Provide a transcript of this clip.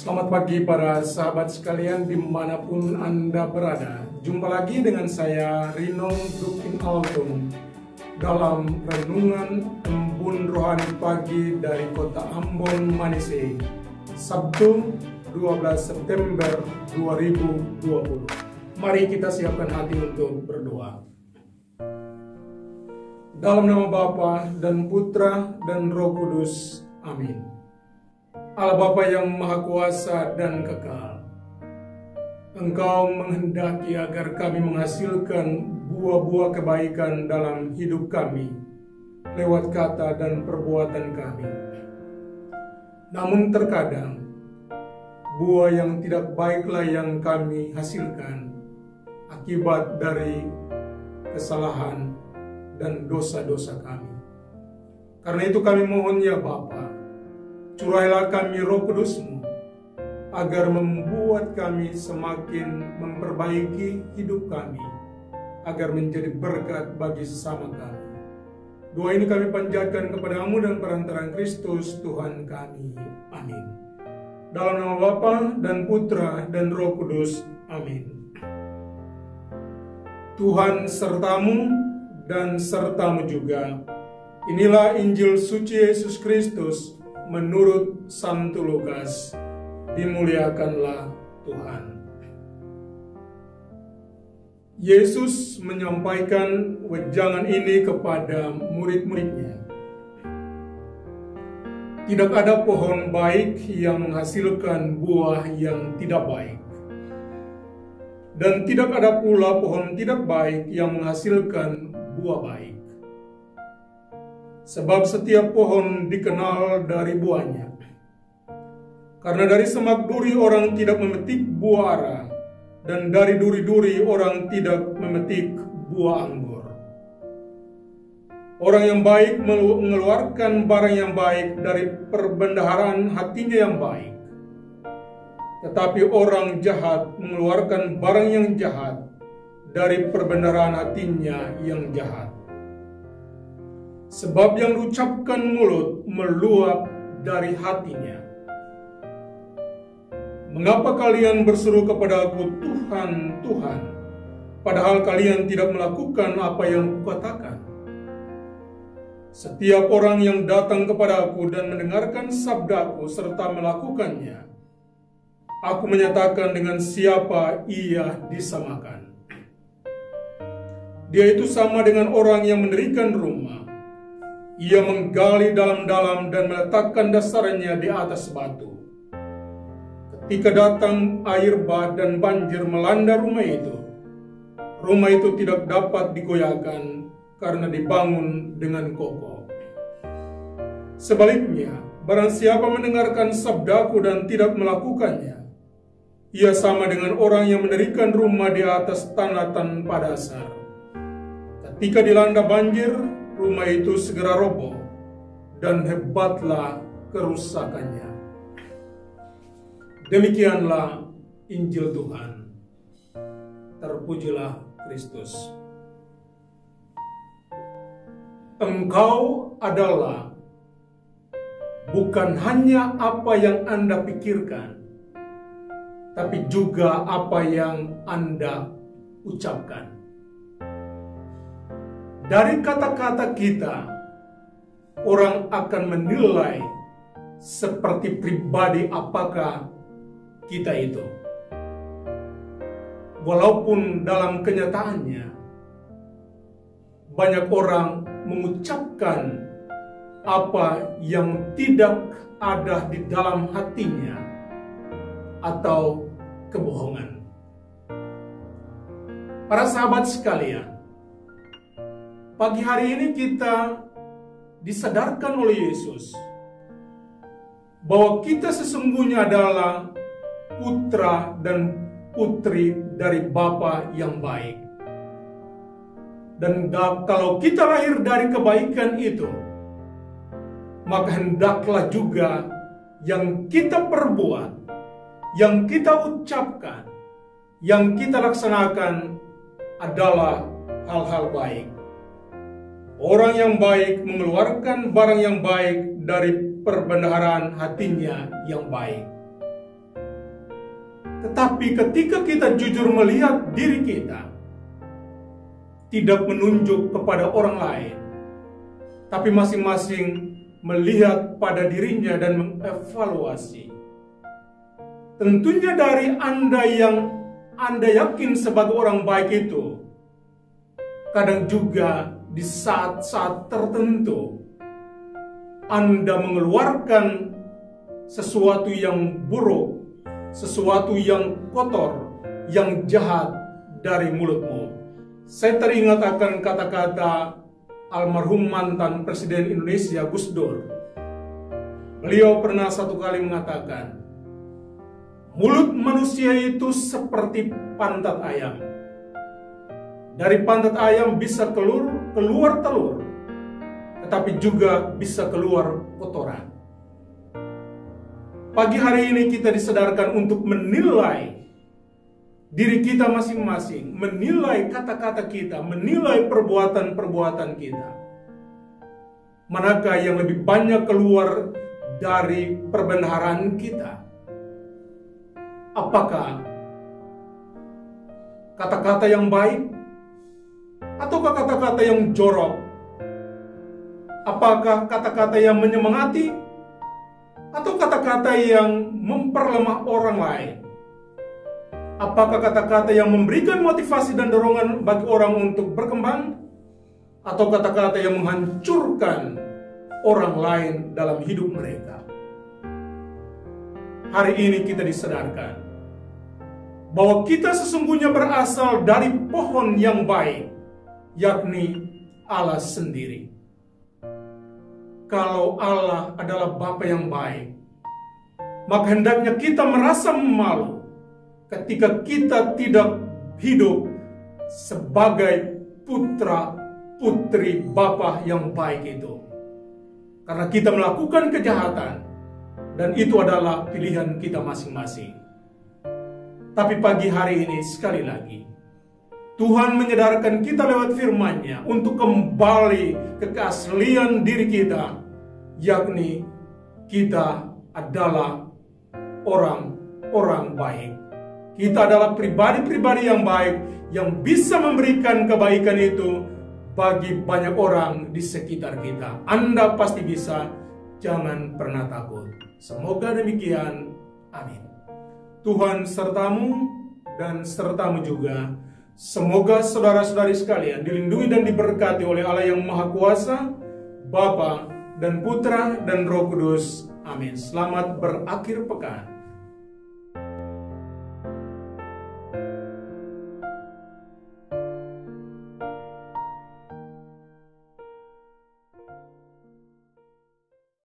Selamat pagi para sahabat sekalian dimanapun Anda berada. Jumpa lagi dengan saya Rinong Dukin Altum dalam Renungan Embun Rohani Pagi dari Kota Ambon, Manise, Sabtu 12 September 2020. Mari kita siapkan hati untuk berdoa. Dalam nama Bapa dan Putra dan Roh Kudus. Amin. Allah Bapa yang Maha Kuasa dan Kekal, Engkau menghendaki agar kami menghasilkan buah-buah kebaikan dalam hidup kami lewat kata dan perbuatan kami. Namun terkadang buah yang tidak baiklah yang kami hasilkan akibat dari kesalahan dan dosa-dosa kami. Karena itu kami mohon ya Bapa, curahailah kami Roh Kudus-Mu agar membuat kami semakin memperbaiki hidup kami, agar menjadi berkat bagi sesama kami. Doa ini kami panjatkan kepadamu dan perantaraan Kristus Tuhan kami. Amin. Dalam nama Bapa dan Putra dan Roh Kudus. Amin. Tuhan sertamu dan sertamu juga. Inilah Injil suci Yesus Kristus menurut Santo Lukas. Dimuliakanlah Tuhan. Yesus menyampaikan wejangan ini kepada murid-muridnya. Tidak ada pohon baik yang menghasilkan buah yang tidak baik, dan tidak ada pula pohon tidak baik yang menghasilkan buah baik. Sebab setiap pohon dikenal dari buahnya. Karena dari semak duri orang tidak memetik buah ara, dan dari duri-duri orang tidak memetik buah anggur. Orang yang baik mengeluarkan barang yang baik dari perbendaharaan hatinya yang baik. Tetapi orang jahat mengeluarkan barang yang jahat dari perbendaharaan hatinya yang jahat. Sebab yang diucapkan mulut meluap dari hatinya. Mengapa kalian berseru kepada Aku, Tuhan, Tuhan, padahal kalian tidak melakukan apa yang Kukatakan? Setiap orang yang datang kepada Aku dan mendengarkan sabdaku serta melakukannya, Aku menyatakan dengan siapa ia disamakan. Dia itu sama dengan orang yang mendirikan rumah. Ia menggali dalam-dalam dan meletakkan dasarnya di atas batu. Ketika datang air bah dan banjir melanda rumah itu tidak dapat digoyahkan karena dibangun dengan kokoh. Sebaliknya, barang siapa mendengarkan sabdaku dan tidak melakukannya, ia sama dengan orang yang mendirikan rumah di atas tanah tanpa dasar. Ketika dilanda banjir, rumah itu segera roboh, dan hebatlah kerusakannya. Demikianlah Injil Tuhan. Terpujilah Kristus. Engkau adalah bukan hanya apa yang Anda pikirkan, tapi juga apa yang Anda ucapkan. Dari kata-kata kita, orang akan menilai seperti pribadi apakah kita itu. Walaupun dalam kenyataannya, banyak orang mengucapkan apa yang tidak ada di dalam hatinya atau kebohongan. Para sahabat sekalian, pagi hari ini kita disadarkan oleh Yesus bahwa kita sesungguhnya adalah putra dan putri dari Bapa yang baik. Dan kalau kita lahir dari kebaikan itu, maka hendaklah juga yang kita perbuat, yang kita ucapkan, yang kita laksanakan adalah hal-hal baik. Orang yang baik mengeluarkan barang yang baik dari perbendaharaan hatinya yang baik. Tetapi ketika kita jujur melihat diri kita, tidak menunjuk kepada orang lain, tapi masing-masing melihat pada dirinya dan mengevaluasi. Tentunya dari Anda yang Anda yakin sebagai orang baik itu, kadang juga di saat-saat tertentu Anda mengeluarkan sesuatu yang buruk, sesuatu yang kotor, yang jahat dari mulutmu. Saya teringat akan kata-kata almarhum mantan Presiden Indonesia Gus Dur. Beliau pernah satu kali mengatakan, mulut manusia itu seperti pantat ayam. Dari pantat ayam bisa keluar telur, tetapi juga bisa keluar kotoran. Pagi hari ini kita disadarkan untuk menilai diri kita masing-masing, menilai kata-kata kita, menilai perbuatan-perbuatan kita. Manakah yang lebih banyak keluar dari perbendaharaan kita? Apakah kata-kata yang baik ataukah kata-kata yang jorok? Apakah kata-kata yang menyemangati atau kata-kata yang memperlemah orang lain? Apakah kata-kata yang memberikan motivasi dan dorongan bagi orang untuk berkembang, atau kata-kata yang menghancurkan orang lain dalam hidup mereka? Hari ini kita disadarkan bahwa kita sesungguhnya berasal dari pohon yang baik, yakni Allah sendiri. Kalau Allah adalah Bapa yang baik, maka hendaknya kita merasa malu ketika kita tidak hidup sebagai putra putri Bapa yang baik itu. Karena kita melakukan kejahatan, dan itu adalah pilihan kita masing-masing. Tapi pagi hari ini sekali lagi, Tuhan menyadarkan kita lewat firman-Nya untuk kembali ke keaslian diri kita, yakni kita adalah orang-orang baik. Kita adalah pribadi-pribadi yang baik yang bisa memberikan kebaikan itu bagi banyak orang di sekitar kita. Anda pasti bisa, jangan pernah takut. Semoga demikian. Amin. Tuhan sertamu dan sertamu juga. Semoga saudara-saudari sekalian dilindungi dan diberkati oleh Allah yang Maha Kuasa, Bapa dan Putra dan Roh Kudus. Amin. Selamat berakhir pekan.